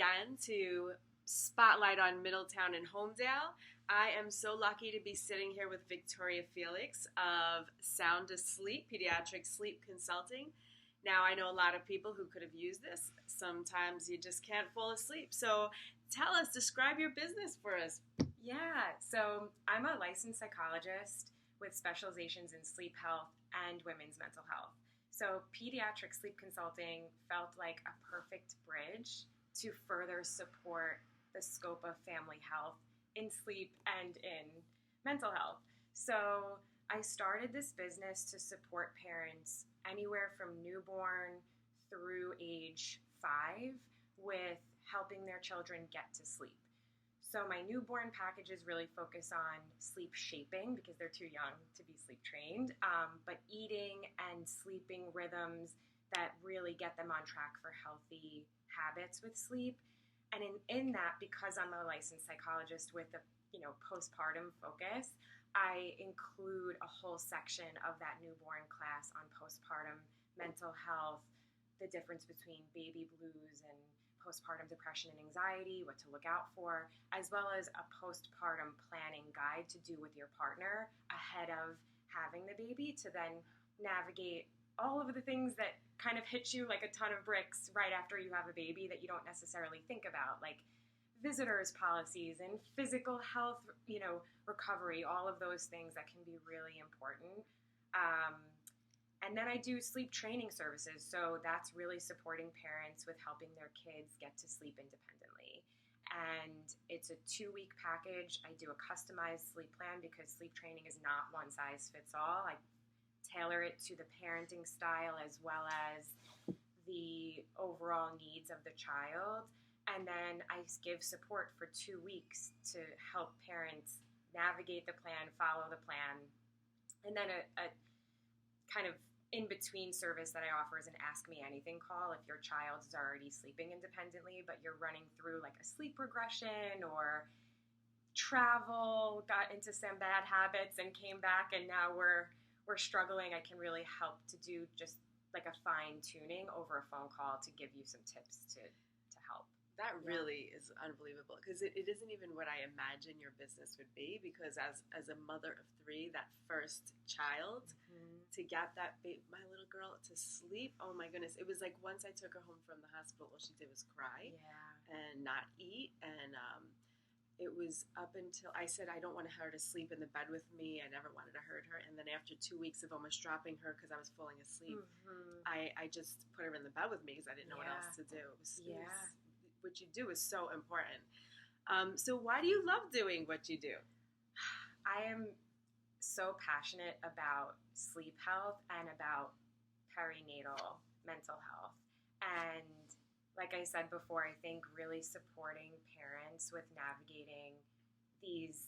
again to Spotlight on Middletown and Homedale. I am so lucky to be sitting here with Victoria Felix of Asleep Pediatric Sleep Consulting. Now, I know a lot of people who could have used this. Sometimes you just can't fall asleep. So tell us, describe your business for us. Yeah, so I'm a licensed psychologist with specializations in sleep health and women's mental health. So pediatric sleep consulting felt like a perfect bridge to further support the scope of family health in sleep and in mental health. So I started this business to support parents anywhere from newborn through age 5 with helping their children get to sleep. So my newborn packages really focus on sleep shaping because they're too young to be sleep trained, but eating and sleeping rhythms that really get them on track for healthy habits with sleep. And in that, because I'm a licensed psychologist with a postpartum focus, I include a whole section of that newborn class on postpartum mental health, the difference between baby blues and postpartum depression and anxiety, what to look out for, as well as a postpartum planning guide to do with your partner ahead of having the baby to then navigate all of the things that kind of hit you like a ton of bricks right after you have a baby that you don't necessarily think about, like visitors policies and physical health, recovery, all of those things that can be really important. And then I do sleep training services. So that's really supporting parents with helping their kids get to sleep independently. And it's a 2-week package. I do a customized sleep plan because sleep training is not one size fits all. I tailor it to the parenting style as well as the overall needs of the child. And then I give support for 2 weeks to help parents navigate the plan, follow the plan. And then a kind of in-between service that I offer is an Ask Me Anything call if your child is already sleeping independently, but you're running through like a sleep regression or travel, got into some bad habits and came back and now we're struggling. I can really help to do just like a fine-tuning over a phone call to give you some tips to help. That really is unbelievable because it isn't even what I imagine your business would be, because as a mother of 3, that first child, to get my little girl to sleep, oh my goodness. It was like once I took her home from the hospital, all she did was cry and not eat. And it was up until I said I don't want her to sleep in the bed with me. I never wanted to hurt her. And then after 2 weeks of almost dropping her because I was falling asleep, I just put her in the bed with me because I didn't know what else to do. What you do is so important. So why do you love doing what you do? I am so passionate about sleep health and about perinatal mental health. And like I said before, I think really supporting parents with navigating these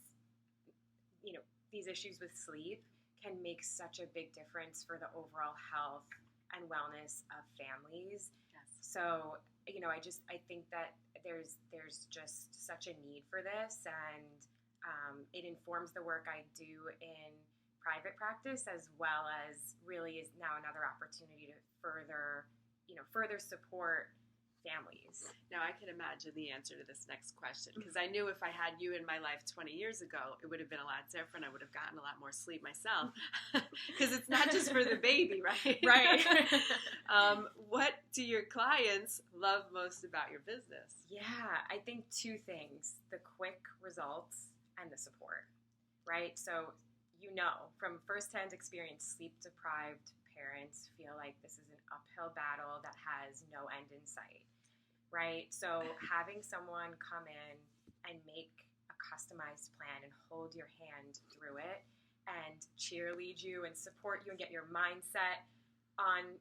issues with sleep can make such a big difference for the overall health and wellness of families. Yes. So, I think that there's just such a need for this, and it informs the work I do in private practice, as well as really is now another opportunity to further support families. Now, I can imagine the answer to this next question, because I knew if I had you in my life 20 years ago, it would have been a lot different. I would have gotten a lot more sleep myself, because it's not just for the baby, right? Right. What do your clients love most about your business? Yeah, I think 2 things: the quick results and the support, right? So, from firsthand experience, sleep-deprived parents feel like this is an uphill battle that has no end in sight. Right? So having someone come in and make a customized plan and hold your hand through it and cheerlead you and support you and get your mindset on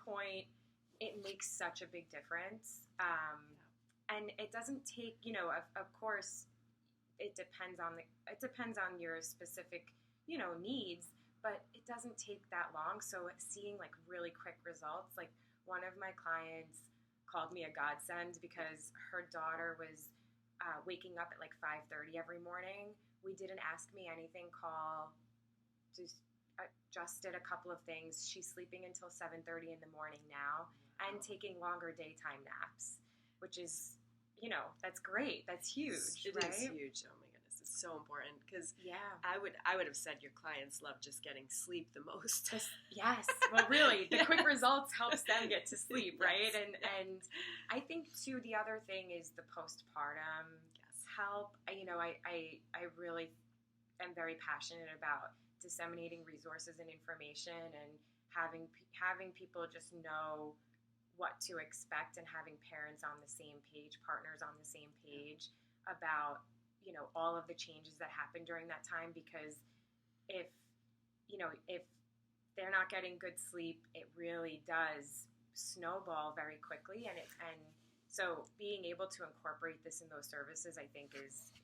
point, it makes such a big difference. And it doesn't take, of course, it depends on your specific, needs, but it doesn't take that long. So seeing like really quick results, like one of my clients called me a godsend because her daughter was waking up at like 5:30 every morning. We did an Ask Me Anything call, just adjusted a couple of things. She's sleeping until 7:30 in the morning now and taking longer daytime naps, which is that's great. That's huge, It right? is huge. Oh my goodness, it's so important because Yeah. I would have said your clients love just getting sleep the most. Yes. Well, really, the Yeah. quick results helps them get to sleep, right? Yes. And I think too, the other thing is the postpartum Yes. help. I really am very passionate about disseminating resources and information and having people just know what to expect and having parents on the same page, partners on the same page about, all of the changes that happen during that time. Because if, if they're not getting good sleep, it really does snowball very quickly. And so being able to incorporate this in those services, I think is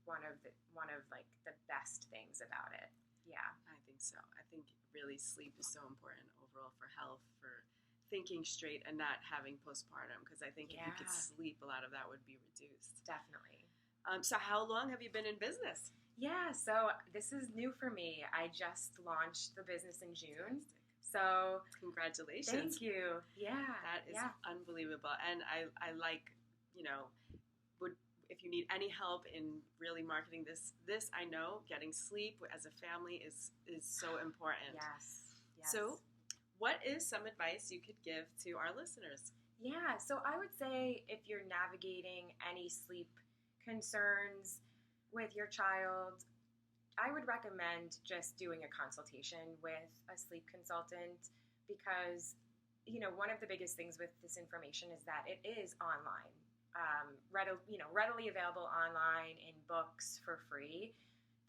one of like the best things about it. Yeah. I think so. I think really sleep is so important overall for health, for thinking straight and not having postpartum, because I think if you could sleep, a lot of that would be reduced. Definitely. So how long have you been in business? Yeah, so this is new for me. I just launched the business in June. So congratulations. Thank you. Yeah. That is unbelievable. And I like, if you need any help in really marketing this I know getting sleep as a family is so important. Yes. So what is some advice you could give to our listeners? Yeah, so I would say if you're navigating any sleep concerns with your child, I would recommend just doing a consultation with a sleep consultant because, one of the biggest things with this information is that it is online, readily available online in books for free.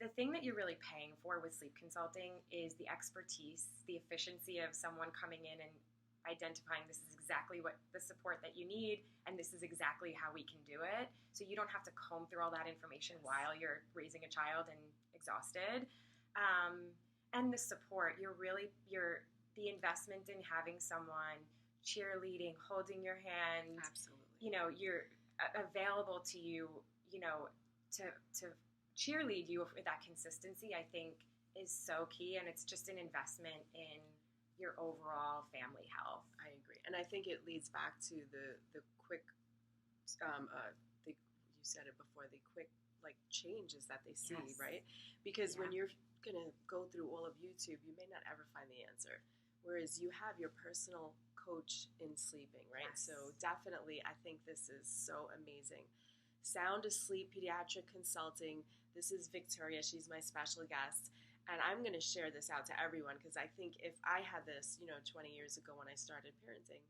The thing that you're really paying for with sleep consulting is the expertise, the efficiency of someone coming in and identifying this is exactly what the support that you need and this is exactly how we can do it. So you don't have to comb through all that information while you're raising a child and exhausted. And the support, the investment in having someone cheerleading, holding your hand. Absolutely. You're available to you, to cheerlead you with that consistency, I think is so key. And it's just an investment in your overall family health. I agree. And I think it leads back to the quick, you said it before, the quick changes that they see, right? Because when you're going to go through all of YouTube, you may not ever find the answer. Whereas you have your personal coach in sleeping, right? Yes. So definitely, I think this is so amazing. Sound Asleep Pediatric Consulting. This is Victoria. She's my special guest. And I'm going to share this out to everyone because I think if I had this, 20 years ago when I started parenting,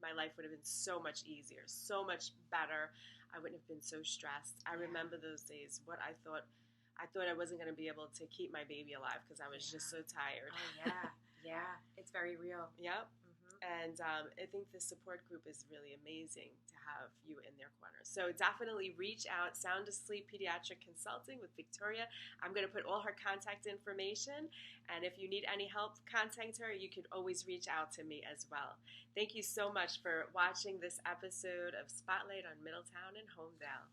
my life would have been so much easier, so much better. I wouldn't have been so stressed. I remember those days, I thought I wasn't going to be able to keep my baby alive because I was just so tired. Oh, yeah. It's very real. Yep. And I think the support group is really amazing to have you in their corner. So definitely reach out, Sound Asleep Pediatric Consulting with Victoria. I'm going to put all her contact information. And if you need any help contacting her, you can always reach out to me as well. Thank you so much for watching this episode of Spotlight on Middletown and Homedale.